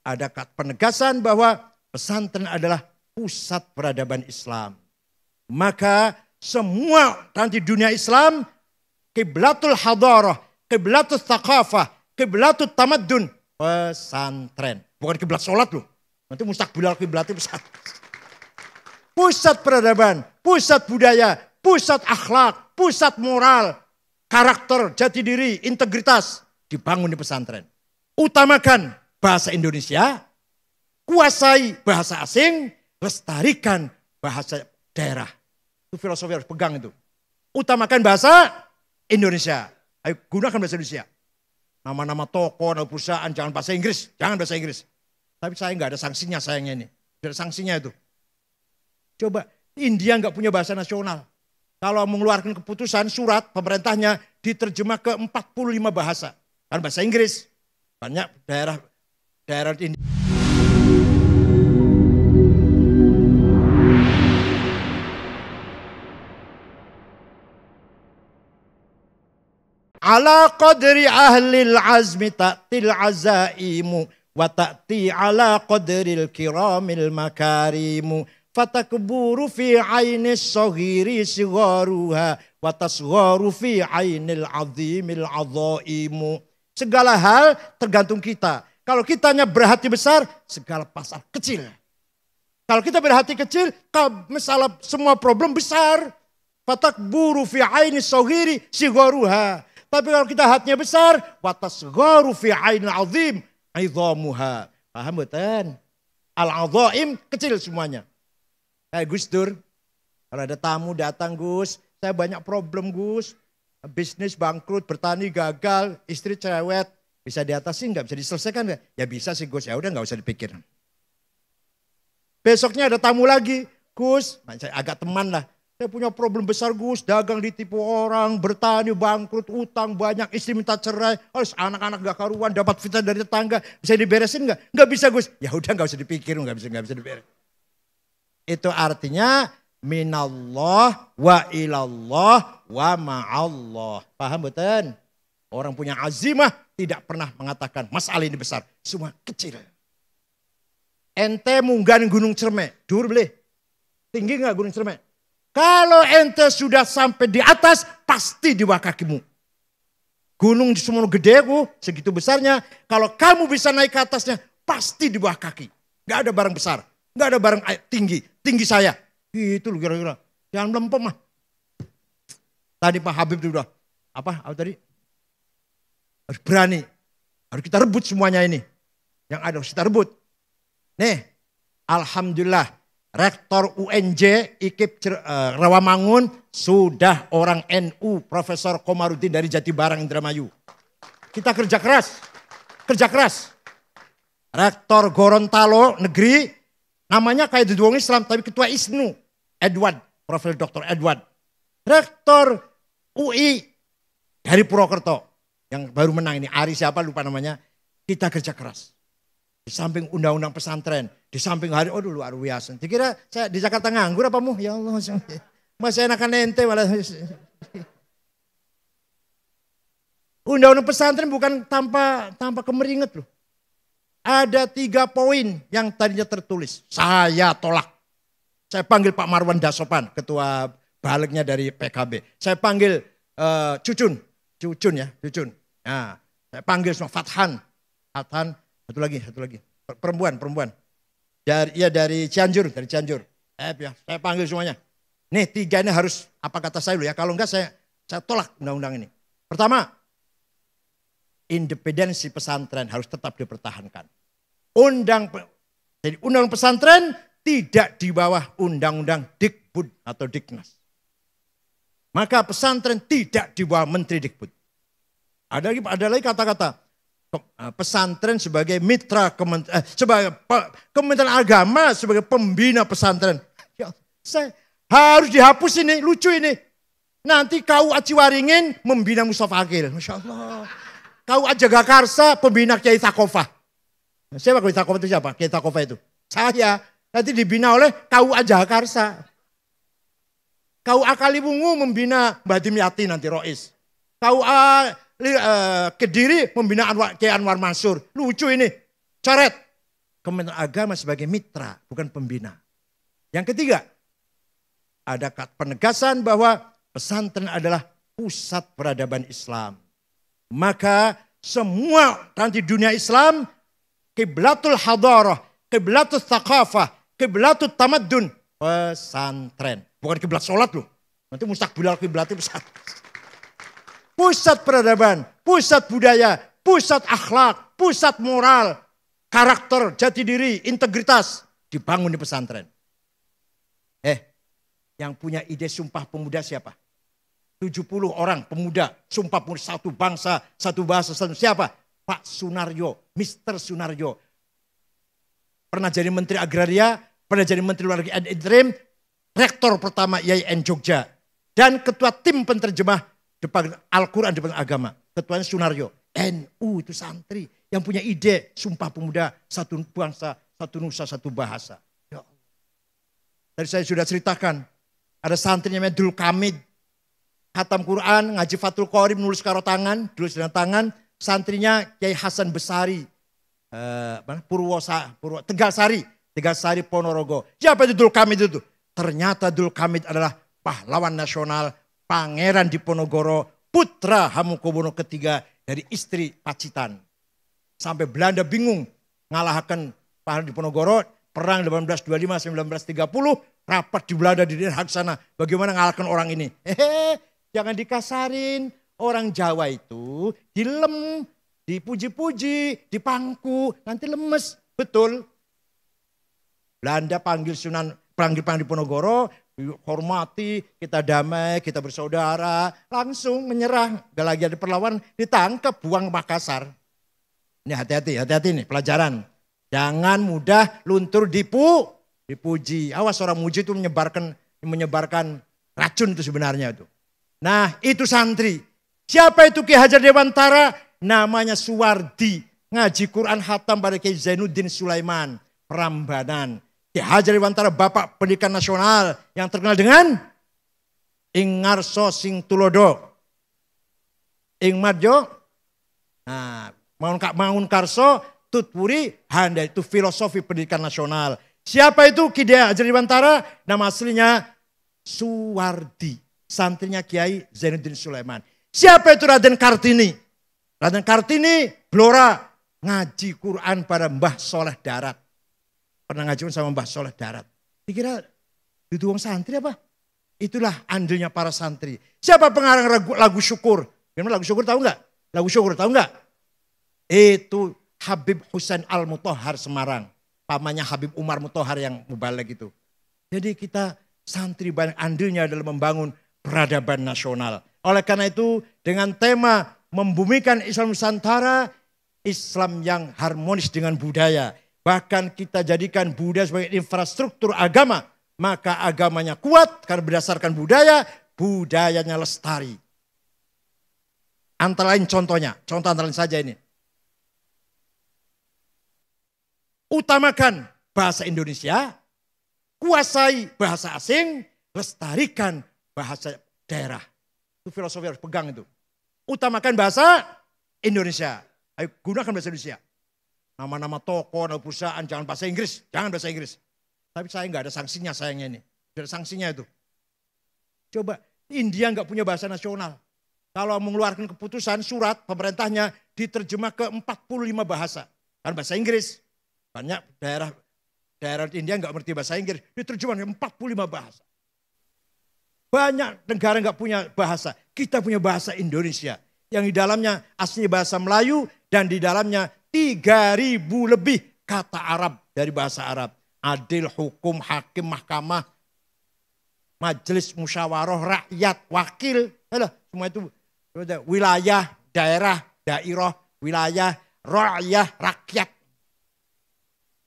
ada penegasan bahwa pesantren adalah pusat peradaban Islam. Maka semua nanti dunia Islam, kiblatul hadarah, kiblatul thaqafah, kiblatul tamaddun, pesantren. Bukan kiblat sholat loh. Nanti mustaqbilal kiblatnya pesantren. Pusat peradaban, pusat budaya, pusat akhlak, pusat moral, karakter, jati diri, integritas dibangun di pesantren. Utamakan bahasa Indonesia, kuasai bahasa asing, lestarikan bahasa daerah. Itu filosofi harus pegang itu. Utamakan bahasa Indonesia. Ayo gunakan bahasa Indonesia. Nama-nama toko, nama perusahaan, jangan bahasa Inggris. Jangan bahasa Inggris. Tapi saya nggak ada sanksinya sayangnya ini. Tidak ada sanksinya itu. Coba India nggak punya bahasa nasional. Kalau mengeluarkan keputusan surat pemerintahnya diterjemah ke 45 bahasa. Kan bahasa Inggris. Banyak daerah India. Ala qadri ahlil azmi ta'til azaimu wa ta'ti ala qadril kiramil makarimu fatakburu fi ainis saghiri sigharuha wa tasgharu fi ainil azimil azaimu. Segala hal tergantung kita. Kalau kitanya berhati besar, segala pasar kecil. Kalau kita berhati kecil, masalah semua problem besar. Fatakburu fi ainis saghiri sigharuha. Tapi kalau kita hatinya besar, watasgharu fi ainil azim idhamuha. Paham betul? Al-azaim kecil semuanya. Kayak Gus Dur. Kalau ada tamu datang, Gus, saya banyak problem, Gus. Bisnis bangkrut, bertani gagal, istri cerewet. Bisa diatasi nggak? Bisa diselesaikan nggak? Ya bisa sih, Gus. Ya udah nggak usah dipikir. Besoknya ada tamu lagi, Gus. Saya agak teman lah. Saya punya problem besar, Gus, dagang ditipu orang, bertani bangkrut, utang banyak, istri minta cerai, anak-anak gak karuan, dapat fitnah dari tetangga, bisa diberesin gak? Gak bisa, Gus. Ya udah gak usah dipikir, gak bisa diberesin. Itu artinya minallah wa ilallah wa ma'allah. Paham betul? Orang punya azimah tidak pernah mengatakan masalah ini besar, semua kecil. Ente munggan Gunung Cermek, dur boleh. Tinggi gak Gunung Cermek? Kalau ente sudah sampai di atas, pasti di bawah kakimu. Gunung di Sumono gede segitu besarnya. Kalau kamu bisa naik ke atasnya, pasti di bawah kaki. Gak ada barang besar. Gak ada barang tinggi. Tinggi saya. Gitu loh kira-kira. Jangan melempem mah. Tadi Pak Habib itu udah. Apa tadi? Harus berani. Harus kita rebut semuanya ini. Yang ada harus kita rebut. Nih. Alhamdulillah. Rektor UNJ IKIP Rawamangun sudah orang NU Profesor Komarudin dari Jatibarang Indramayu. Kita kerja keras. Kerja keras. Rektor Gorontalo negeri namanya kayak di wong Islam tapi ketua ISNU Edward, Profesor Dr. Edward. Rektor UI dari Purwokerto yang baru menang ini Ari siapa lupa namanya. Kita kerja keras. Di samping undang-undang pesantren, di samping hari, luar biasa. Dikira saya di Jakarta nganggur apa mu? Ya Allah, masih enakan ente malah. Undang-undang pesantren bukan tanpa kemeringet loh. Ada 3 poin yang tadinya tertulis. Saya tolak. Saya panggil Pak Marwan Dasopan, ketua baliknya dari PKB. Saya panggil Cucun ya, Cucun. Nah, saya panggil semua Fathan. Satu lagi. Perempuan. Dari Cianjur. Ya, saya panggil semuanya. Nih 3 ini harus apa kata saya dulu ya. Kalau enggak saya tolak undang-undang ini. Pertama, independensi pesantren harus tetap dipertahankan. Jadi undang pesantren tidak di bawah undang-undang Dikbud atau Diknas. Maka pesantren tidak di bawah Menteri Dikbud. Ada lagi kata-kata. Pesantren sebagai mitra sebagai Kementerian Agama sebagai pembina pesantren. Ya, saya harus dihapus ini, lucu ini. Nanti KUA Ciwaringin membina Mustafa Akil. Masya Allah. KUA Jagakarsa pembina Kiai Takofah. Siapa Kiai Takofah itu siapa? Kiai Takofah itu. Saya. Nanti dibina oleh KUA Jagakarsa. KUA Kaliwungu membina Mbah Dimyati nanti Rois. KUA Kediri membina Kiai Anwar Mansur. Lucu ini. Coret. Kementerian Agama sebagai mitra, bukan pembina. Yang ketiga, ada penegasan bahwa pesantren adalah pusat peradaban Islam. Maka semua nanti dunia Islam, kiblatul hadarah, kiblatul thaqafah, kiblatul tamaddun, pesantren. Bukan kiblat sholat loh. Nanti mustaqbilal kiblatnya pesantren. Pusat peradaban, pusat budaya, pusat akhlak, pusat moral, karakter, jati diri, integritas dibangun di pesantren. Yang punya ide Sumpah Pemuda siapa? 70 orang pemuda, Sumpah Pemuda, satu bangsa, satu bahasa, satu siapa? Pak Sunaryo, Mr. Sunaryo. Pernah jadi Menteri Agraria, pernah jadi Menteri Luar Negeri interim, Rektor pertama IAIN Jogja. Dan Ketua Tim Penterjemah depan Al-Quran depan agama. Ketuanya Sunaryo. NU itu santri yang punya ide Sumpah Pemuda, satu bangsa, satu nusa, satu bahasa. Ya Allah. Tadi saya sudah ceritakan. Ada santri namanya Dul Kamid. Khatam Quran, ngaji Fathul Qorib, nulis karo tangan, tulis dengan tangan. Santrinya Kiai Hasan Besari. Tegalsari Ponorogo. Siapa itu Dul Kamid itu? Ternyata Dul Kamid adalah pahlawan nasional, pangeran Diponegoro, putra Hamengkubuwono III dari istri Pacitan. Sampai Belanda bingung ngalahkan pangeran Diponegoro, perang 1825-1930, rapat di Belanda di Den Haag sana. Bagaimana ngalahkan orang ini? Jangan dikasarin. Orang Jawa itu dilem, dipuji-puji, dipangku, nanti lemes. Betul. Belanda panggil panggil Diponegoro, hormati, kita damai, kita bersaudara, langsung menyerah. Gak lagi ada perlawanan, ditangkap, buang Makassar. Ini hati-hati nih pelajaran. Jangan mudah luntur dipuji. Awas orang muji itu menyebarkan racun itu sebenarnya itu. Nah itu santri. Siapa itu Ki Hajar Dewantara? Namanya Suwardi. Ngaji Quran khatam pada Ki Zainuddin Sulaiman. Prambanan. Ki Hajar Dewantara Bapak Pendidikan Nasional yang terkenal dengan Ing Ngarso Sing Tulodo. Ing Madjo. Nah, Mangun Karso Tutpuri Handa itu filosofi pendidikan nasional. Siapa itu Ki Hajar Dewantara? Nama aslinya Suwardi. Santrinya Kiai Zainuddin Sulaiman. Siapa itu Raden Kartini? Raden Kartini Blora ngaji Quran pada Mbah Soleh Darat. Pernah ngaji sama Mbah Soleh Darat. Dikira itu wong santri apa? Itulah andilnya para santri. Siapa pengarang lagu syukur? Gimana lagu syukur tahu nggak? Lagu syukur tahu nggak? Itu Habib Husain Al-Mutahhar Semarang. Pamannya Habib Umar Mutahhar yang mubalig itu. Jadi kita santri banyak andilnya dalam membangun peradaban nasional. Oleh karena itu dengan tema membumikan Islam Nusantara, Islam yang harmonis dengan budaya. Bahkan kita jadikan budaya sebagai infrastruktur agama. Maka agamanya kuat karena berdasarkan budaya, budayanya lestari. Antara lain contohnya, contoh antara lain saja ini. Utamakan bahasa Indonesia, kuasai bahasa asing, lestarikan bahasa daerah. Itu filosofi harus pegang itu. Utamakan bahasa Indonesia. Ayo gunakan bahasa Indonesia. Nama-nama toko, nama perusahaan, jangan bahasa Inggris. Jangan bahasa Inggris. Tapi saya nggak ada sanksinya sayangnya ini. Tidak ada sanksinya itu. Coba, India nggak punya bahasa nasional. Kalau mengeluarkan keputusan surat pemerintahnya diterjemah ke 45 bahasa. Kan bahasa Inggris. Banyak daerah India nggak ngerti bahasa Inggris. Diterjemah ke 45 bahasa. Banyak negara nggak punya bahasa. Kita punya bahasa Indonesia. Yang di dalamnya aslinya bahasa Melayu. Dan di dalamnya 3.000 lebih kata Arab dari bahasa Arab. Adil, hukum, hakim, mahkamah, majelis, musyawarah, rakyat, wakil. Semua itu wilayah, daerah, dairah, wilayah, rakyat, rakyat.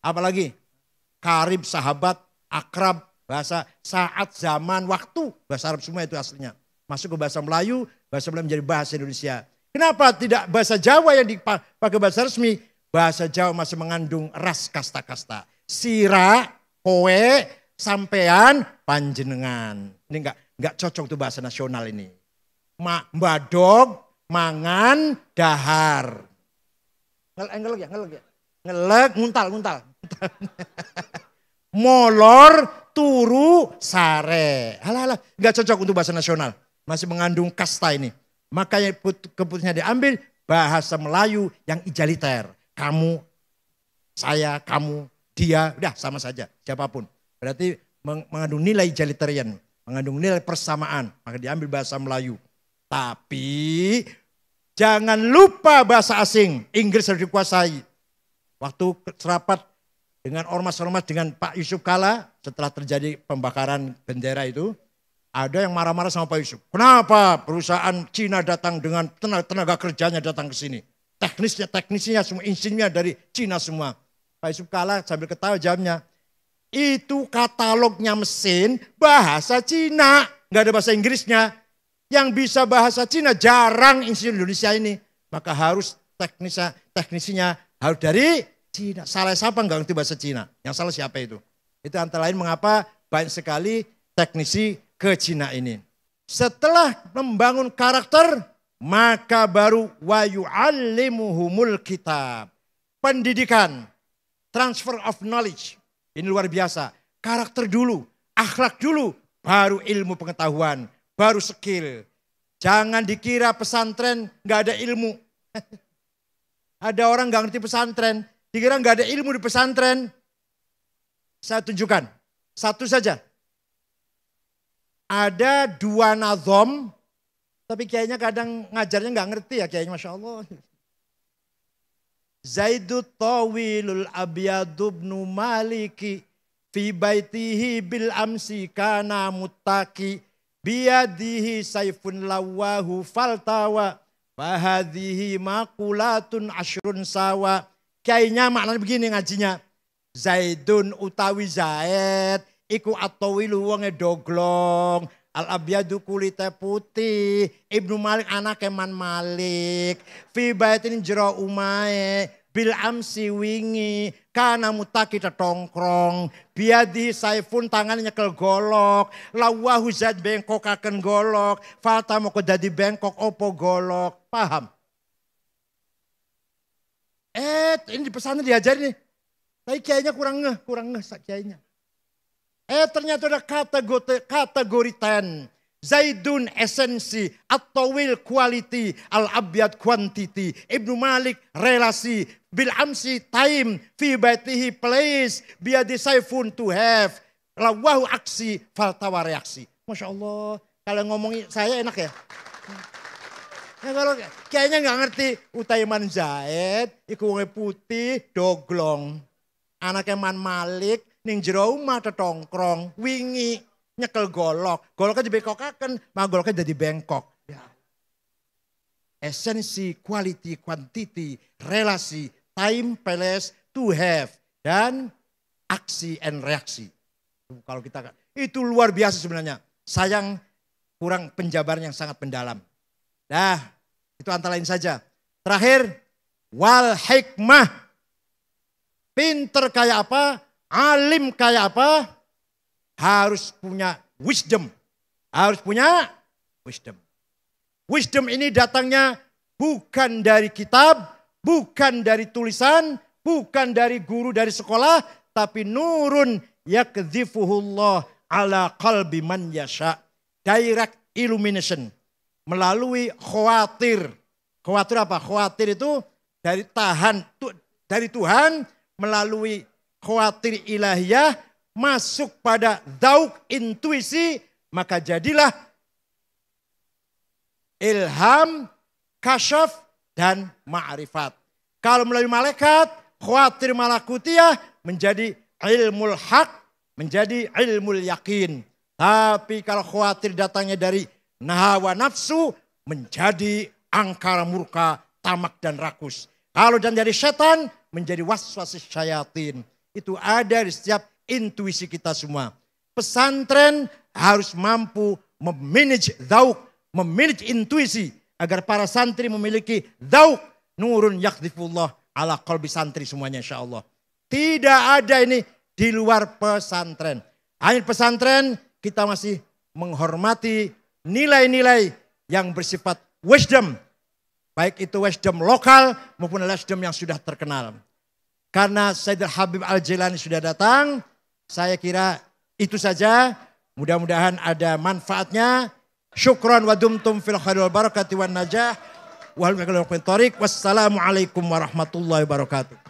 Apalagi karib, sahabat, akrab, bahasa saat, zaman, waktu. Bahasa Arab semua itu aslinya. Masuk ke bahasa Melayu menjadi bahasa Indonesia. Kenapa tidak bahasa Jawa yang dipakai bahasa resmi? Bahasa Jawa masih mengandung ras kasta-kasta. Sira, kowe, sampean, panjenengan. Ini enggak cocok tuh bahasa nasional ini. Mbadog, mangan, dahar. Ngelek ya. Ngelek, nguntal. Molor, turu, sare. Halah, nggak cocok untuk bahasa nasional. Masih mengandung kasta ini. Makanya keputusannya diambil bahasa Melayu yang egaliter. Kamu, saya, kamu, dia, udah sama saja, siapapun. Berarti mengandung nilai egalitarian, mengandung nilai persamaan. Maka diambil bahasa Melayu. Tapi jangan lupa bahasa asing, Inggris harus dikuasai. Waktu serapat dengan ormas-ormas dengan Pak Yusuf Kala, setelah terjadi pembakaran bendera itu, ada yang marah-marah sama Pak Yusuf. Kenapa perusahaan Cina datang dengan tenaga kerjanya datang ke sini? Teknisnya semua, insinnya dari Cina semua. Pak Yusuf Kala sambil ketawa jawabnya, itu katalognya mesin bahasa Cina, nggak ada bahasa Inggrisnya. Yang bisa bahasa Cina jarang insinyur Indonesia ini. Maka harus teknisinya harus dari Cina. Salah siapa nggak ngerti bahasa Cina? Yang salah siapa itu? Itu antara lain mengapa banyak sekali teknisi ke Cina ini. Setelah membangun karakter, maka baru wa yu'allimuhumul kitab. Pendidikan, transfer of knowledge. Ini luar biasa. Karakter dulu, akhlak dulu, baru ilmu pengetahuan. Baru skill. Jangan dikira pesantren nggak ada ilmu. Ada orang nggak ngerti pesantren, dikira nggak ada ilmu di pesantren. Saya tunjukkan, satu saja. Ada 2 nazom, tapi kayaknya kadang ngajarnya nggak ngerti ya kayaknya, Masya Allah. Zaidut tawilul abyadubnu maliki, fi baitihi bil amsi kana muttaki. Biyadihi saifun lawahu faltawa. Fahadihi makulatun ashrun sawa. Kayaknya maknanya begini ngajinya. Zaidun utawi Zaid. Iku atawilu wonge doglong. Al-abyadu kulite putih. Ibnu Malik anak Man Malik. Fi baitin jero umae. Bil amsi wingi. Kana mutaki tetongkrong. Biadi saifun tangannya nyekel golok. Lawahu Zaid bengkokaken golok. Falta mau jadi bengkok opo golok. Paham? Ini di pesantren diajarin nih. Tapi kayaknya kurang ngeh kayaknya. Ternyata ada kategori 10. Zaidun esensi, at-tawil quality, al-abyad quantity. Ibnu Malik relasi, bil amsi time, fi baitihi place, biadi saifun to have. Lawahu aksi, faltawa reaksi. Masya Allah, kalau ngomongin saya enak ya. Ya kalau kayaknya nggak ngerti, Utaiman Zaid, iku wonge putih, doglong. Anaknya Man Malik, ning jero omah tetongkrong, wingi. Nyekel golok, goloknya dibengkokaken, maka goloknya jadi bengkok. Ya. Esensi, quality, quantity, relasi, time, place, to have, dan aksi and reaksi. Kalau kita itu luar biasa sebenarnya. Sayang kurang penjabaran yang sangat mendalam. Nah, itu antara lain saja. Terakhir, wal hikmah. Pinter kayak apa, alim kayak apa, harus punya wisdom. Harus punya wisdom. Wisdom ini datangnya bukan dari kitab, bukan dari tulisan, bukan dari guru dari sekolah, tapi nurun yakdzifuhullah ala qalbi man yasha. Direct illumination. Melalui khawatir. Khawatir apa? Khawatir itu dari Tuhan melalui khawatir ilahiyah masuk pada zauk intuisi, maka jadilah ilham, kasyaf, dan ma'rifat. Kalau melalui malaikat, khawatir malakutiyah menjadi ilmul haq, menjadi ilmul yakin. Tapi kalau khawatir datangnya dari nahawa nafsu, menjadi angkara murka, tamak dan rakus. Kalau dan dari setan, menjadi waswasis syayatin. Itu ada di setiap intuisi kita semua. Pesantren harus mampu memanage zauk, memanage intuisi agar para santri memiliki zauk nurun yakdzifullah ala qalbi santri semuanya insyaallah. Tidak ada ini di luar pesantren. Hanya pesantren kita masih menghormati nilai-nilai yang bersifat wisdom. Baik itu wisdom lokal maupun wisdom yang sudah terkenal. karena Sayyidul Habib Al-Jilani sudah datang. Saya kira itu saja. Mudah-mudahan ada manfaatnya. Syukran wa dumtum fil khairi wal barakati wan najah. Wassalamualaikum warahmatullahi wabarakatuh.